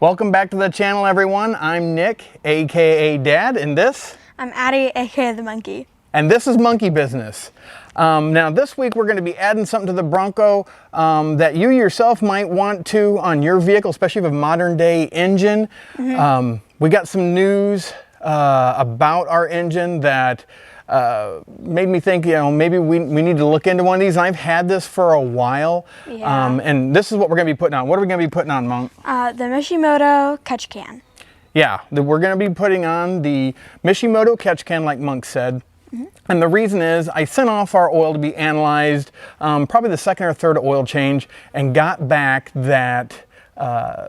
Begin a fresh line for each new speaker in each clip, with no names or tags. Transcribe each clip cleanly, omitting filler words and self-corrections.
Welcome back to the channel, everyone. I'm Nick, aka Dad, and this?
I'm Addie, aka the Monkey.
And this is Monkey Business. Now this week we're going to be adding something to the Bronco that you yourself might want to on your vehicle, especially with a modern day engine. We got some news about our engine that made me think, maybe we need to look into one of these. I've had this for a while, and this is what we're going to be putting on. What are we going to be putting on, Monk?
The Mishimoto Catch Can.
Yeah, we're going to be putting on the Mishimoto Catch Can, like Monk said. And the reason is I sent off our oil to be analyzed, probably the second or third oil change, and got back that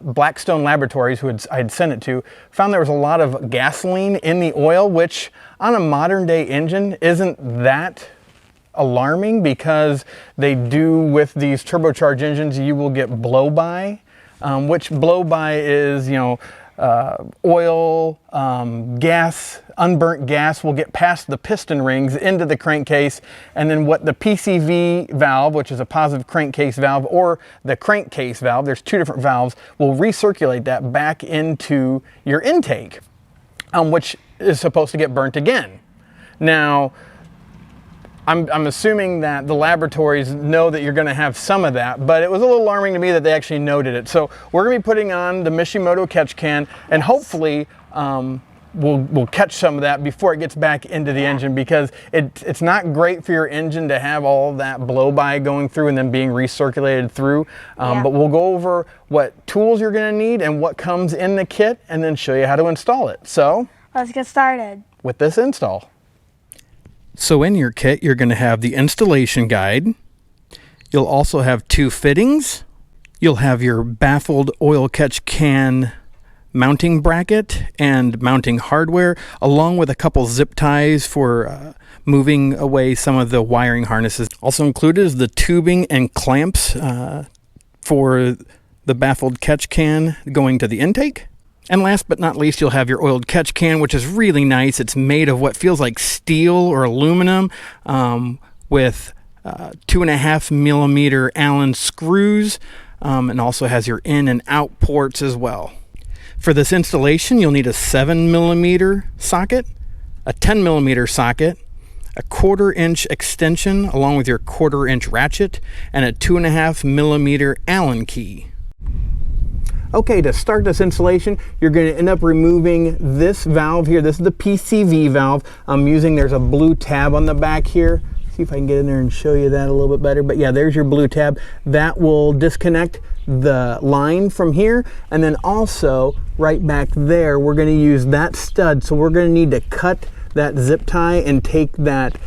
Blackstone Laboratories, who I had sent it to, found there was a lot of gasoline in the oil, which on a modern day engine isn't that alarming, because they do with these turbocharged engines, you will get blow-by, which blow-by is, oil, gas, unburnt gas will get past the piston rings into the crankcase, and then what the PCV valve, which is a positive crankcase valve, or the crankcase valve, there's two different valves, will recirculate that back into your intake, which is supposed to get burnt again. Now, I'm assuming that the laboratories know that you're going to have some of that, but it was a little alarming to me that they actually noted it. So we're going to be putting on the Mishimoto Catch Can, and hopefully we'll catch some of that before it gets back into the engine, because it's not great for your engine to have all that blow-by going through and then being recirculated through. But we'll go over what tools you're going to need and what comes in the kit, and then show you how to install it. So
let's get started
with this install. So in your kit, you're going to have the installation guide. You'll also have two fittings. You'll have your baffled oil catch can mounting bracket and mounting hardware, along with a couple zip ties for moving away some of the wiring harnesses. Also included is the tubing and clamps for the baffled catch can going to the intake. And last but not least, you'll have your oiled catch can, which is really nice. It's made of what feels like steel or aluminum, with 2.5 millimeter Allen screws, and also has your in and out ports as well. For this installation, you'll need a 7 millimeter socket, a 10 millimeter socket, a 1/4 inch extension along with your 1/4 inch ratchet, and a 2.5 millimeter Allen key. Okay, to start this installation, you're going to end up removing this valve here. This is the PCV valve. There's a blue tab on the back here. See if I can get in there and show you that a little bit better. But yeah, there's your blue tab. That will disconnect the line from here. And then also right back there, we're going to use that stud. So we're going to need to cut that zip tie and take that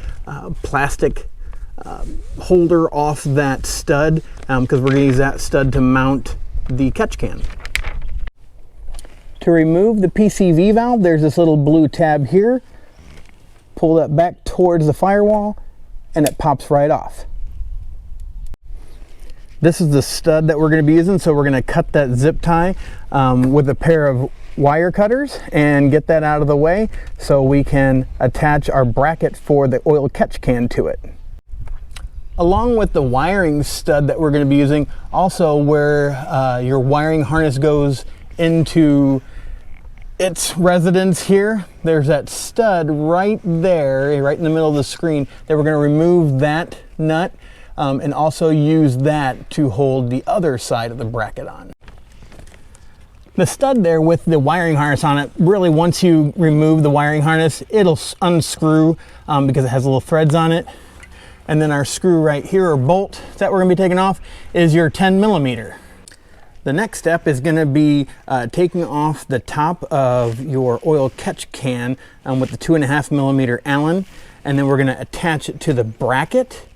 plastic holder off that stud, because we're going to use that stud to mount the catch can. To remove the PCV valve, there's this little blue tab here. Pull that back towards the firewall and it pops right off. This is the stud that we're going to be using, so we're going to cut that zip tie with a pair of wire cutters and get that out of the way so we can attach our bracket for the oil catch can to it. Along with the wiring stud that we're going to be using, also where your wiring harness goes into its residence here, there's that stud right there, right in the middle of the screen, that we're going to remove that nut and also use that to hold the other side of the bracket on. The stud there with the wiring harness on it, really once you remove the wiring harness, it'll unscrew because it has little threads on it. And then our screw right here, or bolt, that we're going to be taking off, is your 10 millimeter. The next step is going to be taking off the top of your oil catch can with the 2.5 millimeter Allen, and then we're going to attach it to the bracket,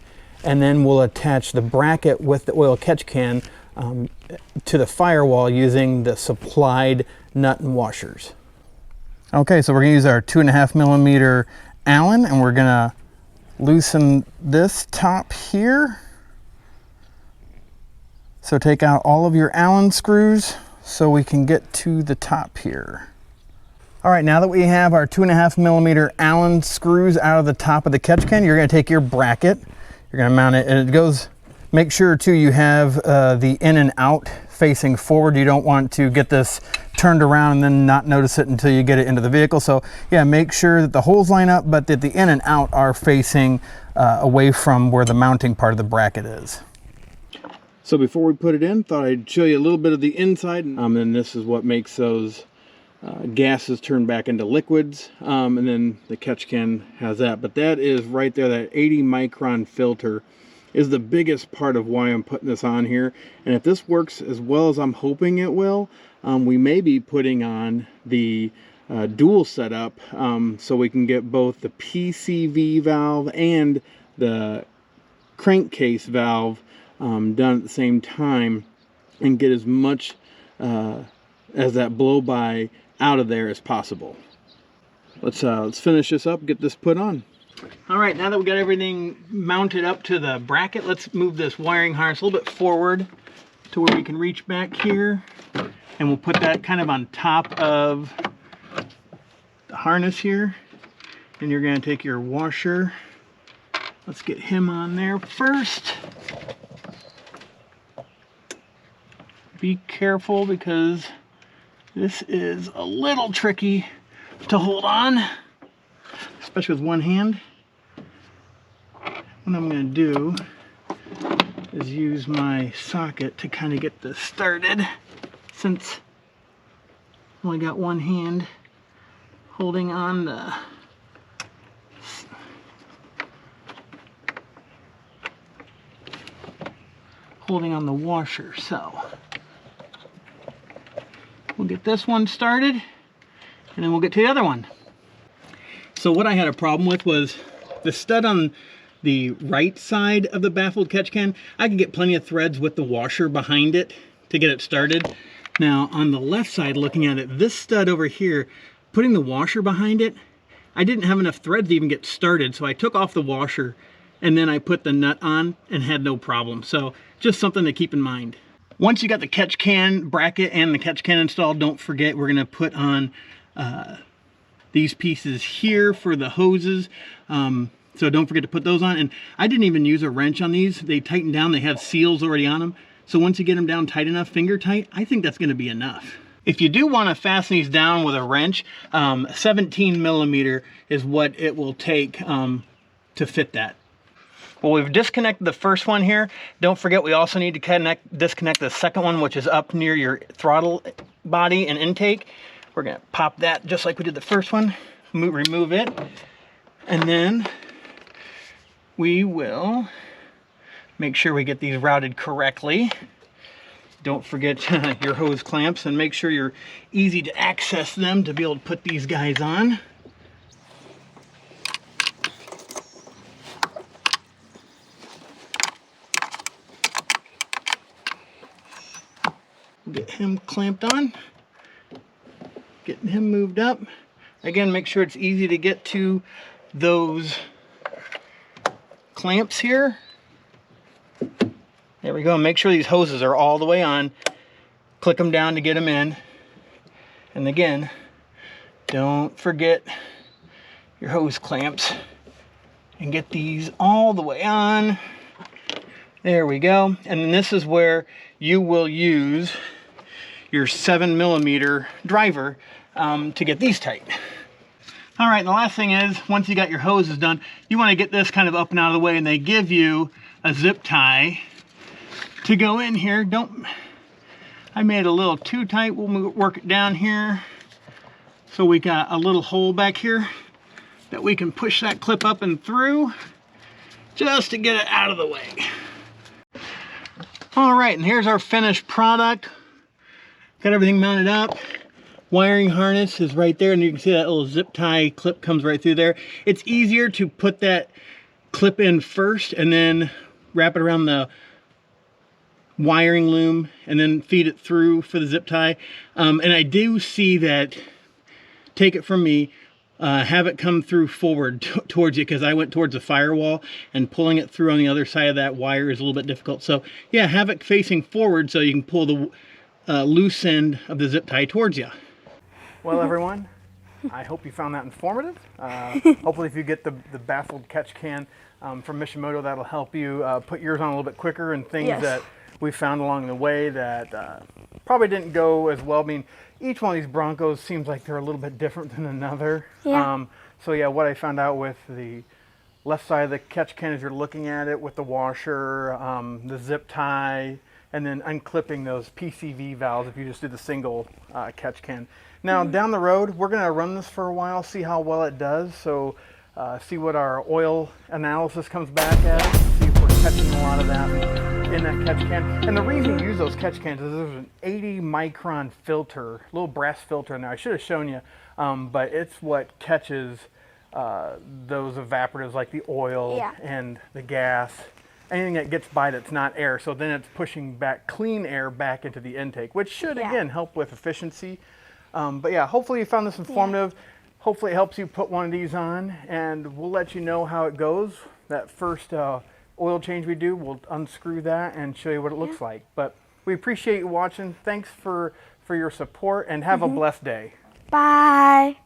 and then we'll attach the bracket with the oil catch can to the firewall using the supplied nut and washers. Okay, so we're going to use our 2.5 millimeter Allen, and we're going to loosen this top here. So take out all of your Allen screws so we can get to the top here. All right, now that we have our 2.5 millimeter Allen screws out of the top of the catch can, you're going to take your bracket, you're going to mount it, and it goes Make sure too you have the in and out facing forward. You don't want to get this turned around and then not notice it until you get it into the vehicle. So yeah, make sure that the holes line up, but that the in and out are facing away from where the mounting part of the bracket is. So before we put it in, thought I'd show you a little bit of the inside. And this is what makes those gases turn back into liquids. And then the catch can has that. But that is right there, that 80 micron filter is the biggest part of why I'm putting this on here. And if this works as well as I'm hoping it will, we may be putting on the dual setup so we can get both the PCV valve and the crankcase valve done at the same time and get as much as that blow by out of there as possible. Let's finish this up, get this put on. All right, now that we got everything mounted up to the bracket, let's move this wiring harness a little bit forward to where we can reach back here, and we'll put that kind of on top of the harness here. And you're going to take your washer. Let's get him on there first. Be careful because this is a little tricky to hold on, especially with one hand. What I'm going to do is use my socket to kind of get this started, since I only got one hand holding on the washer. So we'll get this one started and then we'll get to the other one. So what I had a problem with was the stud on the right side of the baffled catch can. I could get plenty of threads with the washer behind it to get it started. Now on the left side, looking at it, this stud over here, putting the washer behind it, I didn't have enough threads to even get started, so I took off the washer and then I put the nut on and had no problem. So just something to keep in mind. Once you got the catch can bracket and the catch can installed, don't forget we're gonna put on these pieces here for the hoses. So don't forget to put those on. And I didn't even use a wrench on these. They tighten down, they have seals already on them. So once you get them down tight enough, finger tight, I think that's gonna be enough. If you do wanna fasten these down with a wrench, 17 millimeter is what it will take to fit that. Well, we've disconnected the first one here. Don't forget, we also need to disconnect the second one, which is up near your throttle body and intake. We're gonna pop that just like we did the first one, remove it, and then we will make sure we get these routed correctly. Don't forget your hose clamps, and make sure you're easy to access them to be able to put these guys on. Get him clamped on, getting him moved up. Again, make sure it's easy to get to those clamps here. There we go. Make sure these hoses are all the way on. Click them down to get them in. And again, don't forget your hose clamps and get these all the way on. There we go. And then this is where you will use your 7 millimeter driver to get these tight. All right, and the last thing is, once you got your hoses done, you want to get this kind of up and out of the way, and they give you a zip tie to go in here. I made it a little too tight. We'll work it down here. So we got a little hole back here that we can push that clip up and through just to get it out of the way. All right, and here's our finished product. Got everything mounted up. Wiring harness is right there, and you can see that little zip tie clip comes right through there. It's easier to put that clip in first and then wrap it around the wiring loom and then feed it through for the zip tie. And I do see that, take it from me, have it come through forward towards you, because I went towards the firewall, and pulling it through on the other side of that wire is a little bit difficult. So yeah, have it facing forward so you can pull the loose end of the zip tie towards you. Well, everyone, I hope you found that informative. Hopefully if you get the baffled catch can from Mishimoto, that'll help you put yours on a little bit quicker, and things
Yes.
that we found along the way that probably didn't go as well. I mean, each one of these Broncos seems like they're a little bit different than another.
Yeah.
So yeah, what I found out with the left side of the catch can as you're looking at it with the washer, the zip tie, and then unclipping those PCV valves if you just did the single catch can. Now down the road, we're gonna run this for a while, see how well it does. So see what our oil analysis comes back as, see if we're catching a lot of that in that catch can. And the reason you use those catch cans is there's an 80 micron filter, little brass filter in there. I should have shown you, but it's what catches those evaporatives like the oil
Yeah.
and the gas, anything that gets by that's not air. So then it's pushing back clean air back into the intake, which should
Yeah.
again help with efficiency. But yeah, hopefully you found this informative. Hopefully it helps you put one of these on, and we'll let you know how it goes. That first oil change we do, we'll unscrew that and show you what it looks like. But we appreciate you watching. Thanks for your support, and have a blessed day.
Bye.